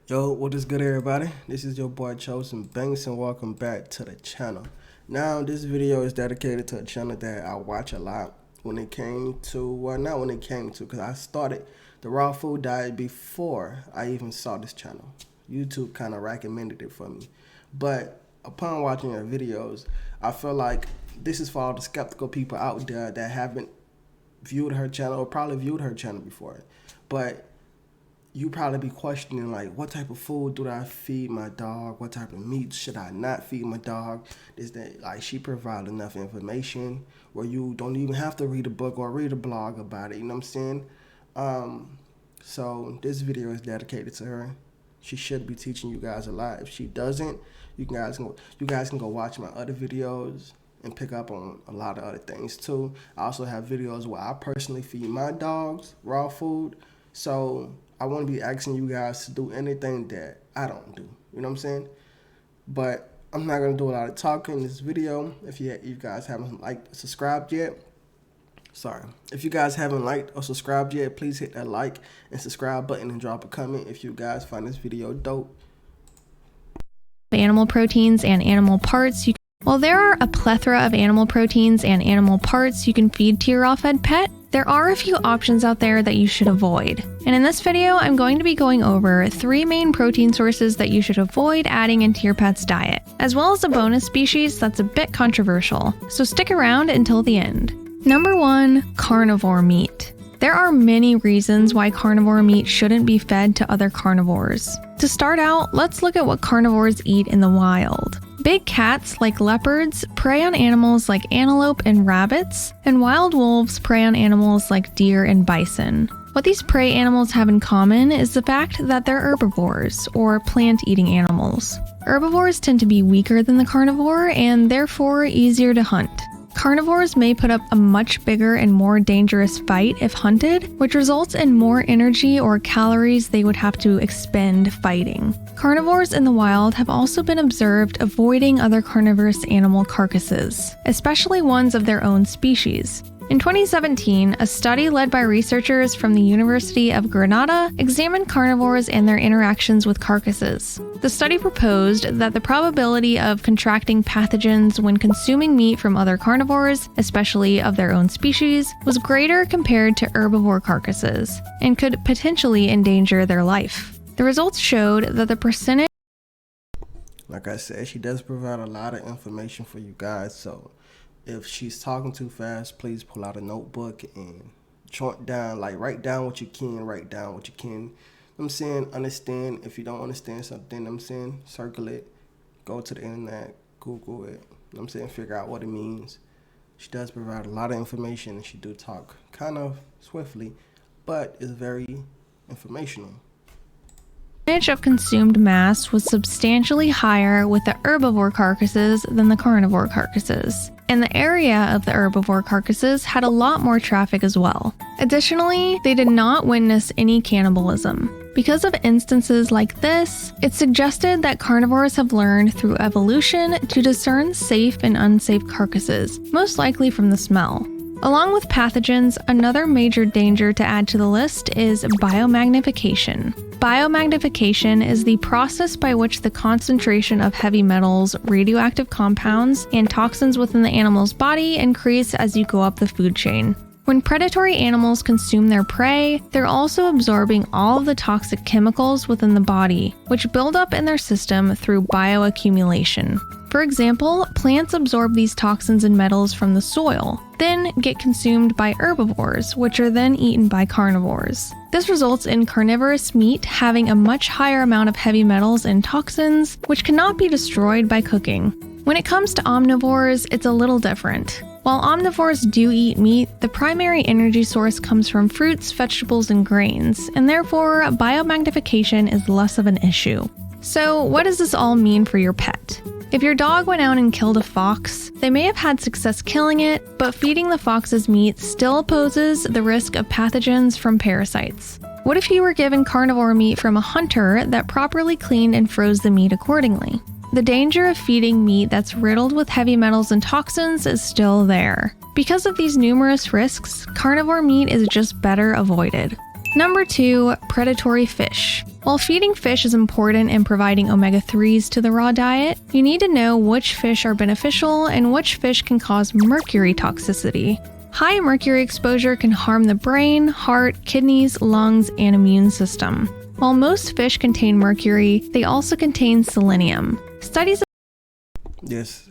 Yo, what is good, everybody? This is your boy Chosen Banks, and welcome back to the channel. Now, this video is dedicated to a channel that I watch a lot when it came to, well, not when it came to, because I started the raw food diet before I even saw this channel. YouTube kind of recommended it for me. But upon watching her videos, I feel like this is for all the skeptical people out there that haven't viewed her channel or probably viewed her channel before. But you probably be questioning, like, what type of food do I feed my dog? What type of meat should I not feed my dog? Is that, like, she provide enough information where you don't even have to read a book or read a blog about it, you know what I'm saying? So this video is dedicated to her. She should be teaching you guys a lot. If she doesn't, you guys can go watch my other videos and pick up on a lot of other things too. I also have videos where I personally feed my dogs raw food. So I want to be asking you guys to do anything that I don't do. You know what I'm saying? But I'm not going to do a lot of talking in this video. If you guys haven't liked or subscribed yet, if you guys haven't liked or subscribed yet, please hit that like and subscribe button and drop a comment if you guys find this video dope. Animal proteins and animal parts. While there are a plethora of animal proteins and animal parts you can feed to your raw-fed pet, there are a few options out there that you should avoid. And in this video, I'm going to be going over 3 main protein sources that you should avoid adding into your pet's diet, as well as a bonus species that's a bit controversial. So stick around until the end. Number 1, carnivore meat. There are many reasons why carnivore meat shouldn't be fed to other carnivores. To start out, let's look at what carnivores eat in the wild. Big cats, like leopards, prey on animals like antelope and rabbits, and wild wolves prey on animals like deer and bison. What these prey animals have in common is the fact that they're herbivores, or plant-eating animals. Herbivores tend to be weaker than the carnivore and therefore easier to hunt. Carnivores may put up a much bigger and more dangerous fight if hunted, which results in more energy or calories they would have to expend fighting. Carnivores in the wild have also been observed avoiding other carnivorous animal carcasses, especially ones of their own species. In 2017, a study led by researchers from the University of Granada examined carnivores and their interactions with carcasses. The study proposed that the probability of contracting pathogens when consuming meat from other carnivores, especially of their own species, was greater compared to herbivore carcasses, and could potentially endanger their life. The results showed that the percentage... Like I said, she does provide a lot of information for you guys, so if she's talking too fast, please pull out a notebook and write down what you can, write down what you can. You know what I'm saying? Understand. If you don't understand something, you know what I'm saying, circle it, go to the internet, Google it, you know what I'm saying, figure out what it means. She does provide a lot of information, and she do talk kind of swiftly, but it's very informational. Of consumed mass was substantially higher with the herbivore carcasses than the carnivore carcasses, and the area of the herbivore carcasses had a lot more traffic as well. Additionally, they did not witness any cannibalism. Because of instances like this, it's suggested that carnivores have learned through evolution to discern safe and unsafe carcasses, most likely from the smell. Along with pathogens, another major danger to add to the list is biomagnification. Biomagnification is the process by which the concentration of heavy metals, radioactive compounds, and toxins within the animal's body increase as you go up the food chain. When predatory animals consume their prey, they're also absorbing all of the toxic chemicals within the body, which build up in their system through bioaccumulation. For example, plants absorb these toxins and metals from the soil, then get consumed by herbivores, which are then eaten by carnivores. This results in carnivorous meat having a much higher amount of heavy metals and toxins, which cannot be destroyed by cooking. When it comes to omnivores, it's a little different. While omnivores do eat meat, the primary energy source comes from fruits, vegetables, and grains, and therefore biomagnification is less of an issue. So what does this all mean for your pet? If your dog went out and killed a fox, they may have had success killing it, but feeding the fox's meat still poses the risk of pathogens from parasites. What if you were given carnivore meat from a hunter that properly cleaned and froze the meat accordingly? The danger of feeding meat that's riddled with heavy metals and toxins is still there. Because of these numerous risks, carnivore meat is just better avoided. Number 2, predatory fish. While feeding fish is important in providing omega-3s to the raw diet, you need to know which fish are beneficial and which fish can cause mercury toxicity. High mercury exposure can harm the brain, heart, kidneys, lungs, and immune system. While most fish contain mercury, they also contain selenium. Studies Yes,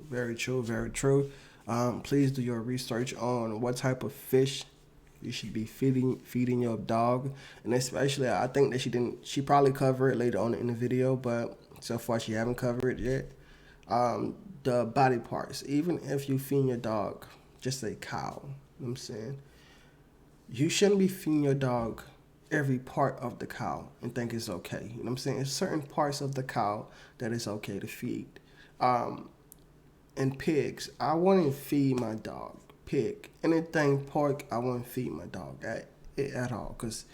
very true, very true. Please do your research on what type of fish you should be feeding your dog, and especially I think that she probably cover it later on in the video, but so far she haven't covered it yet. The body parts, even if you feed your dog just a cow, you know what I'm saying, you shouldn't be feeding your dog every part of the cow and think it's okay. You know what I'm saying? There's certain parts of the cow that is okay to feed. And pigs, I wouldn't feed my dog pig. Anything pork, I wouldn't feed my dog at all, because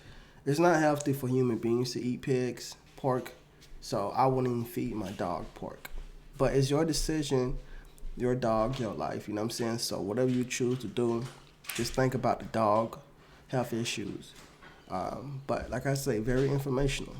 it's not healthy for human beings to eat pigs, pork, so I wouldn't even feed my dog pork. But it's your decision, your dog, your life, you know what I'm saying? So whatever you choose to do, just think about the dog, health issues. But like I say, very informational.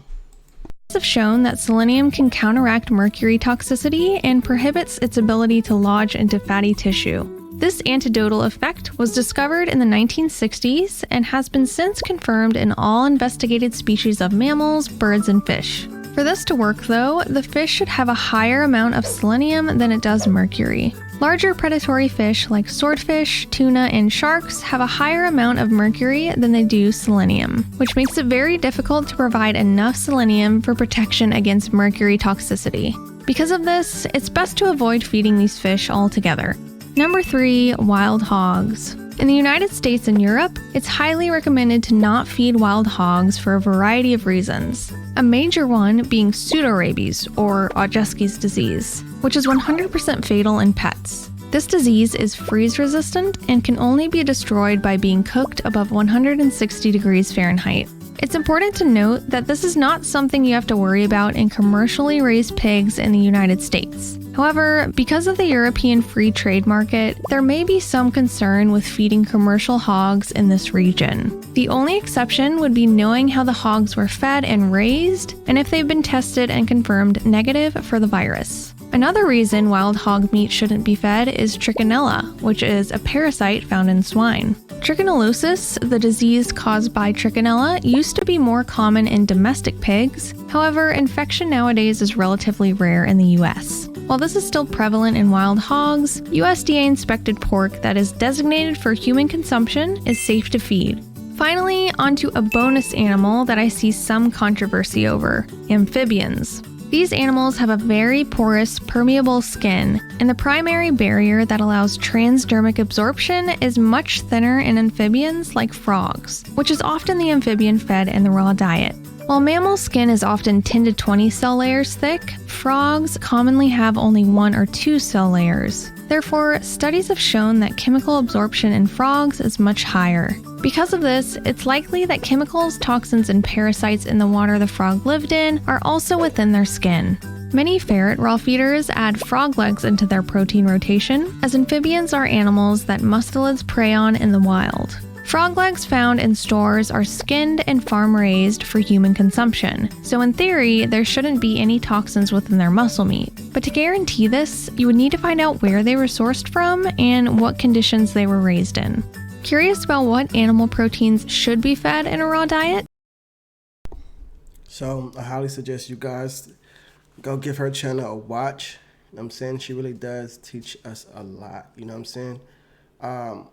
have shown that selenium can counteract mercury toxicity and prohibits its ability to lodge into fatty tissue. This antidotal effect was discovered in the 1960s and has been since confirmed in all investigated species of mammals, birds, and fish. For this to work, though, the fish should have a higher amount of selenium than it does mercury. Larger predatory fish like swordfish, tuna, and sharks have a higher amount of mercury than they do selenium, which makes it very difficult to provide enough selenium for protection against mercury toxicity. Because of this, it's best to avoid feeding these fish altogether. Number 3, wild hogs. In the United States and Europe, it's highly recommended to not feed wild hogs for a variety of reasons. A major one being pseudorabies, or Odrzyjski's disease, which is 100% fatal in pets. This disease is freeze-resistant and can only be destroyed by being cooked above 160 degrees Fahrenheit. It's important to note that this is not something you have to worry about in commercially raised pigs in the United States. However, because of the European free trade market, there may be some concern with feeding commercial hogs in this region. The only exception would be knowing how the hogs were fed and raised, and if they've been tested and confirmed negative for the virus. Another reason wild hog meat shouldn't be fed is trichinella, which is a parasite found in swine. Trichinellosis, the disease caused by trichinella, used to be more common in domestic pigs. However, infection nowadays is relatively rare in the US. While this is still prevalent in wild hogs, USDA-inspected pork that is designated for human consumption is safe to feed. Finally, onto a bonus animal that I see some controversy over: amphibians. These animals have a very porous, permeable skin, and the primary barrier that allows transdermic absorption is much thinner in amphibians like frogs, which is often the amphibian fed in the raw diet. While mammal skin is often 10 to 20 cell layers thick, frogs commonly have only 1 or 2 cell layers. Therefore, studies have shown that chemical absorption in frogs is much higher. Because of this, it's likely that chemicals, toxins, and parasites in the water the frog lived in are also within their skin. Many ferret raw feeders add frog legs into their protein rotation, as amphibians are animals that mustelids prey on in the wild. Frog legs found in stores are skinned and farm-raised for human consumption, so in theory, there shouldn't be any toxins within their muscle meat. But to guarantee this, you would need to find out where they were sourced from and what conditions they were raised in. Curious about what animal proteins should be fed in a raw diet? So I highly suggest you guys go give her channel a watch. You know what I'm saying? She really does teach us a lot. You know what I'm saying?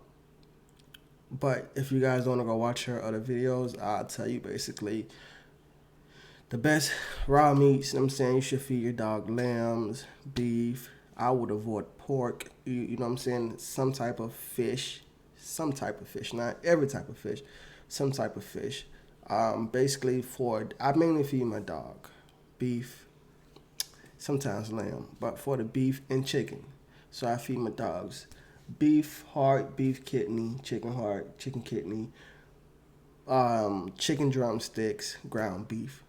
But if you guys want to go watch her other videos, I'll tell you basically the best raw meats. You know what I'm saying? You should feed your dog lambs, beef. I would avoid pork. You know what I'm saying? Some type of fish, not every type of fish, some type of fish. Basically I mainly feed my dog beef, sometimes lamb, but for the beef and chicken. So I feed my dogs beef heart, beef kidney, chicken heart, chicken kidney, chicken drumsticks, ground beef.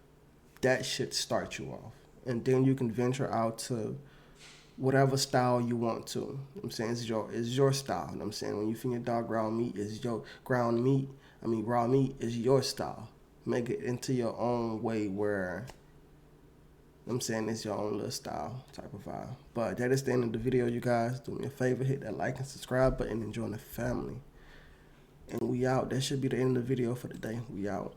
That should start you off. And then you can venture out to whatever style you want to. You know what I'm saying? It's your style. You know what I'm saying? When you feed your dog ground meat, it's your ground meat. raw meat is your style. Make it into your own way where, I'm saying, it's your own little style type of vibe. But that is the end of the video, you guys. Do me a favor, hit that like and subscribe button and join the family. And we out. That should be the end of the video for the day. We out.